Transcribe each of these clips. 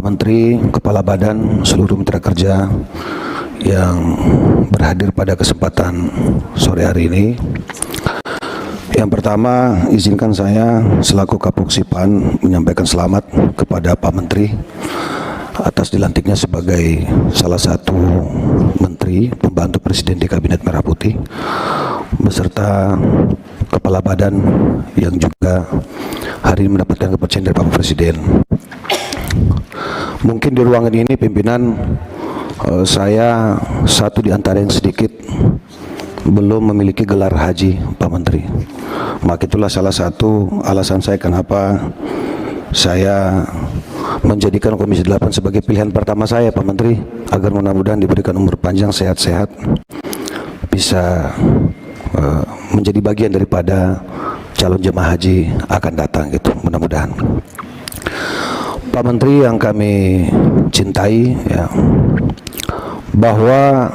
Pak Menteri, Kepala Badan, seluruh mitra kerja yang berhadir pada kesempatan sore hari ini. Yang pertama, izinkan saya selaku Kapopsipan menyampaikan selamat kepada Pak Menteri atas dilantiknya sebagai salah satu Menteri Pembantu Presiden di Kabinet Merah Putih, beserta Kepala Badan yang juga hari ini mendapatkan kepercayaan dari Bapak Presiden. Mungkin di ruangan ini pimpinan, saya satu di antara yang sedikit belum memiliki gelar haji, Pak Menteri. Maka itulah salah satu alasan saya kenapa saya menjadikan Komisi 8 sebagai pilihan pertama saya, Pak Menteri, agar mudah-mudahan diberikan umur panjang, sehat-sehat, bisa menjadi bagian daripada calon jemaah haji akan datang, gitu, mudah-mudahan. Pak Menteri yang kami cintai, ya, bahwa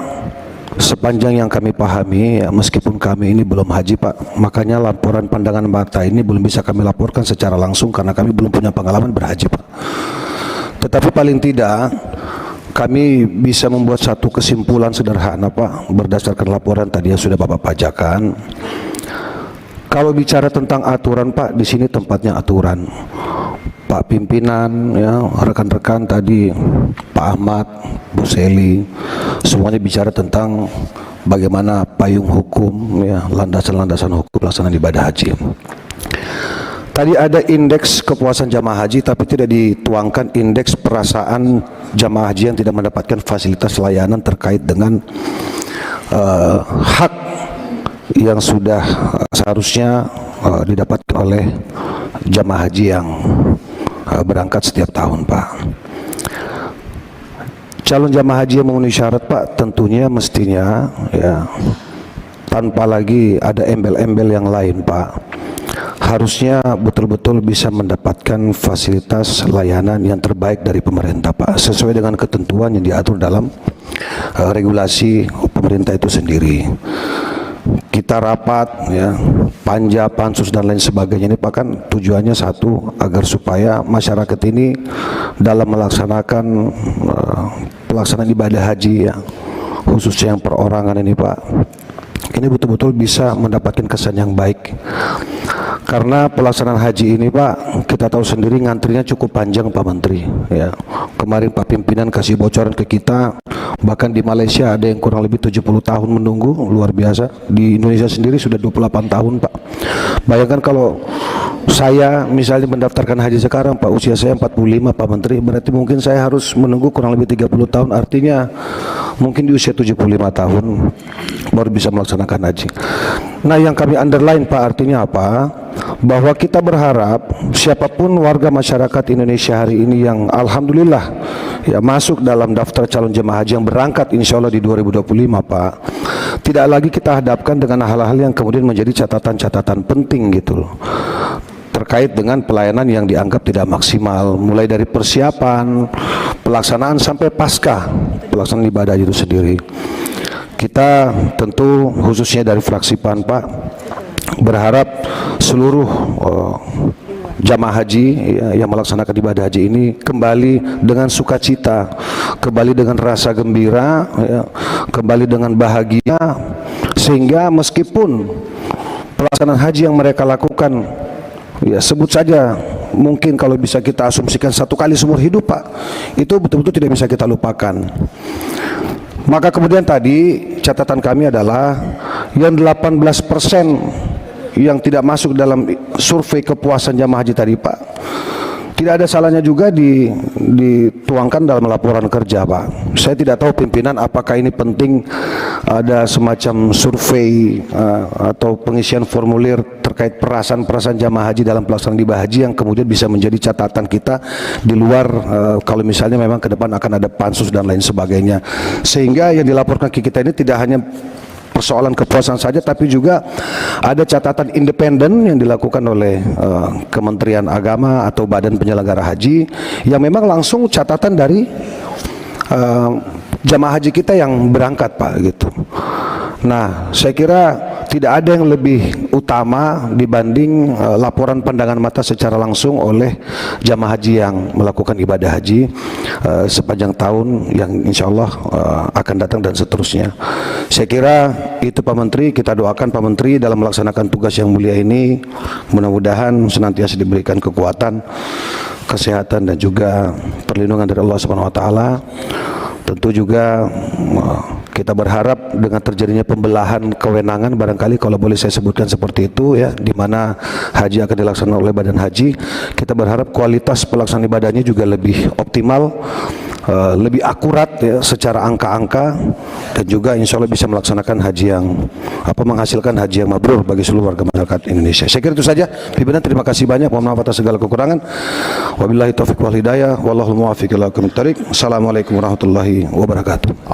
sepanjang yang kami pahami, ya, meskipun kami ini belum haji, Pak, makanya laporan pandangan mata ini belum bisa kami laporkan secara langsung karena kami belum punya pengalaman berhaji, Pak. Tetapi paling tidak kami bisa membuat satu kesimpulan sederhana, Pak, berdasarkan laporan tadi yang sudah Bapak bacakan. Kalau bicara tentang aturan, Pak, di sini tempatnya aturan. Pak pimpinan, ya, rekan-rekan tadi, Pak Ahmad, Bu Seli, semuanya bicara tentang bagaimana payung hukum, ya, landasan-landasan hukum pelaksanaan ibadah haji. Tadi ada indeks kepuasan jamaah haji, tapi tidak dituangkan indeks perasaan jamaah haji yang tidak mendapatkan fasilitas layanan terkait dengan hak yang sudah seharusnya didapatkan oleh jamaah haji yang berangkat setiap tahun, Pak. Calon jamaah haji yang memenuhi syarat, Pak, tentunya mestinya, ya, tanpa lagi ada embel-embel yang lain, Pak, harusnya betul-betul bisa mendapatkan fasilitas layanan yang terbaik dari pemerintah, Pak, sesuai dengan ketentuan yang diatur dalam regulasi pemerintah itu sendiri. Kita rapat, ya, panja, pansus dan lain sebagainya ini, Pak, kan tujuannya satu, agar supaya masyarakat ini dalam melaksanakan pelaksanaan ibadah haji, ya, khususnya yang perorangan ini, Pak, ini betul-betul bisa mendapatkan kesan yang baik. Karena pelaksanaan haji ini, Pak, kita tahu sendiri ngantrinya cukup panjang, Pak Menteri, ya. Kemarin Pak pimpinan kasih bocoran ke kita, bahkan di Malaysia ada yang kurang lebih 70 tahun menunggu, luar biasa. Di Indonesia sendiri sudah 28 tahun, Pak. Bayangkan kalau saya misalnya mendaftarkan haji sekarang, Pak, usia saya 45, Pak Menteri, berarti mungkin saya harus menunggu kurang lebih 30 tahun, artinya mungkin di usia 75 tahun baru bisa melaksanakan haji. Nah, yang kami underline, Pak, artinya apa? Bahwa kita berharap siapapun warga masyarakat Indonesia hari ini yang alhamdulillah, ya, masuk dalam daftar calon jemaah haji yang berangkat insya Allah di 2025, Pak, tidak lagi kita hadapkan dengan hal-hal yang kemudian menjadi catatan-catatan penting, gitu loh, terkait dengan pelayanan yang dianggap tidak maksimal, mulai dari persiapan, pelaksanaan sampai pasca pelaksanaan ibadah itu sendiri. Kita tentu khususnya dari fraksi PAN, Pak, berharap seluruh jamaah haji, ya, yang melaksanakan ibadah haji ini kembali dengan sukacita, kembali dengan rasa gembira, ya, kembali dengan bahagia, sehingga meskipun pelaksanaan haji yang mereka lakukan, ya, sebut saja mungkin kalau bisa kita asumsikan satu kali seumur hidup, Pak, itu betul-betul tidak bisa kita lupakan. Maka kemudian tadi catatan kami adalah yang 18% yang tidak masuk dalam survei kepuasan jamaah haji tadi, Pak, tidak ada salahnya juga dituangkan dalam laporan kerja, Pak. Saya tidak tahu pimpinan apakah ini penting ada semacam survei atau pengisian formulir terkait perasaan jamaah haji dalam pelaksanaan ibadah haji yang kemudian bisa menjadi catatan kita di luar kalau misalnya memang ke depan akan ada pansus dan lain sebagainya, sehingga yang dilaporkan ke kita ini tidak hanya persoalan kepuasan saja, tapi juga ada catatan independen yang dilakukan oleh Kementerian Agama atau Badan Penyelenggara Haji yang memang langsung catatan dari jamaah haji kita yang berangkat, Pak, gitu. Nah, saya kira tidak ada yang lebih utama dibanding laporan pandangan mata secara langsung oleh jamaah haji yang melakukan ibadah haji sepanjang tahun yang insya Allah akan datang dan seterusnya. Saya kira itu Pak Menteri, kita doakan Pak Menteri dalam melaksanakan tugas yang mulia ini, mudah-mudahan senantiasa diberikan kekuatan, kesehatan dan juga perlindungan dari Allah Subhanahu wa taala. Tentu juga kita berharap dengan terjadinya pembelahan kewenangan, barangkali kalau boleh saya sebutkan seperti itu ya, di mana haji akan dilaksanakan oleh Badan Haji, kita berharap kualitas pelaksanaan ibadahnya juga lebih optimal, lebih akurat ya secara angka-angka, dan juga insya Allah bisa melaksanakan haji yang menghasilkan haji yang mabrur bagi seluruh warga masyarakat Indonesia. Saya kira itu saja. Pimpinan, terima kasih banyak. Mohon maaf atas segala kekurangan. Wabillahi taufiq wal hidayah. Wallahul muwaffiq ila aqwamit thoriq. Assalamualaikum warahmatullahi wabarakatuh.